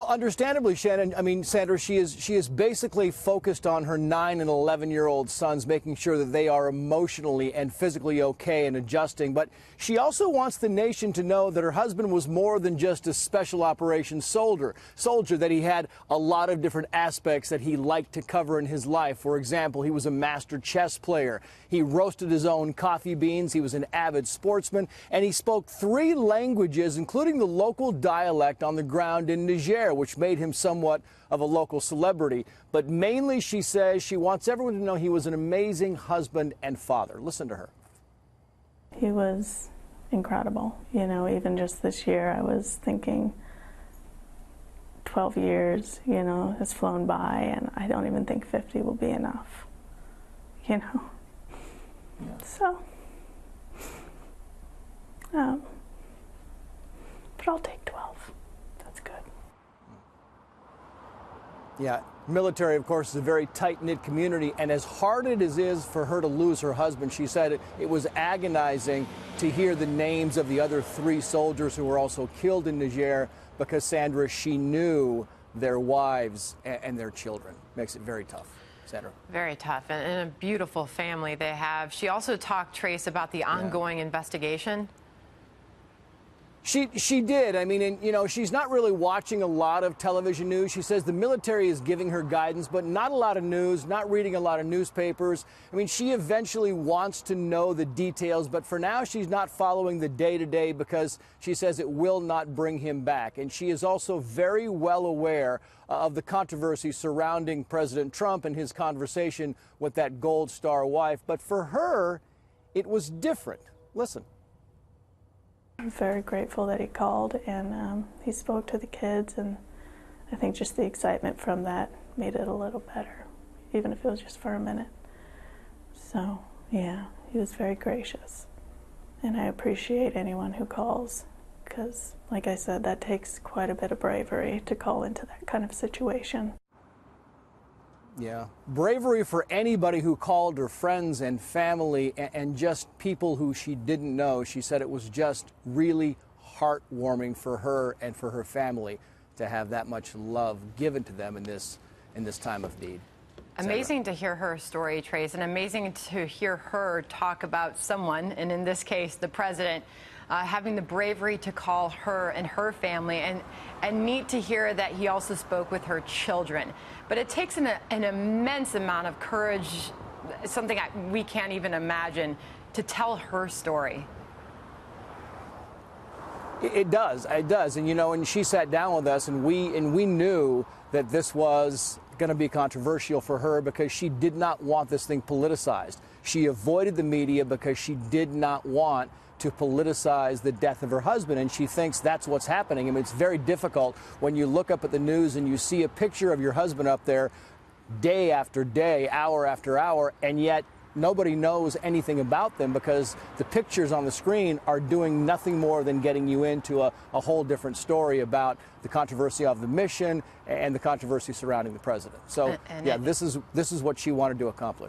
understandably, Shannon, I mean, Sandra, she is basically focused on her 9 and 11-year-old sons, making sure that they are emotionally and physically okay and adjusting. But she also wants the nation to know that her husband was more than just a special operations soldier, that he had a lot of different aspects that he liked to cover in his life. For example, he was a master chess player. He roasted his own coffee beans. He was an avid sportsman, and he spoke 3 languages, including the local dialect on the ground in Niger, which made him somewhat of a local celebrity. But mainly, she says, she wants everyone to know he was an amazing husband and father. Listen to her. He was incredible. You know, even just this year, I was thinking 12 years, you know, has flown by, and I don't even think 50 will be enough, you know. Yeah. So, but I'll take 12. That's good. Yeah, military, of course, is a very tight-knit community, and as hard it is for her to lose her husband, she said it was agonizing to hear the names of the other 3 soldiers who were also killed in Niger, because, Sandra, she knew their wives and their children. Makes it very tough. Sandra. Very tough, and a beautiful family they have. She also talked, Trace, about the ongoing investigation. She did. I mean, and, you know, she's not really watching a lot of television news. She says the military is giving her guidance, but not a lot of news, not reading a lot of newspapers. I mean, she eventually wants to know the details, but for now she's not following the day-to-day because she says it will not bring him back. And she is also very well aware of the controversy surrounding President Trump and his conversation with that Gold Star wife. But for her, it was different. Listen. I'm very grateful that he called, and he spoke to the kids, and I think just the excitement from that made it a little better, even if it was just for a minute. So, yeah, he was very gracious, and I appreciate anyone who calls, because, like I said, that takes quite a bit of bravery to call into that kind of situation. Yeah, bravery for anybody who called her friends and family and just people who she didn't know. She said it was just really heartwarming for her and for her family to have that much love given to them in this time of need. Amazing to hear her story, Trace, and amazing to hear her talk about someone, and in this case, the president, having the bravery to call her and her family, and neat to hear that he also spoke with her children. But it takes an immense amount of courage, something we can't even imagine, to tell her story. It does, and you know, and she sat down with us, and we knew that this was going to be controversial for her because she did not want this thing politicized. She avoided the media because she did not want to politicize the death of her husband, and she thinks that's what's happening. I mean, it's very difficult when you look up at the news and you see a picture of your husband up there day after day, hour after hour, and yet nobody knows anything about them because the pictures on the screen are doing nothing more than getting you into a whole different story about the controversy of the mission and the controversy surrounding the president. So, yeah, this is what she wanted to accomplish.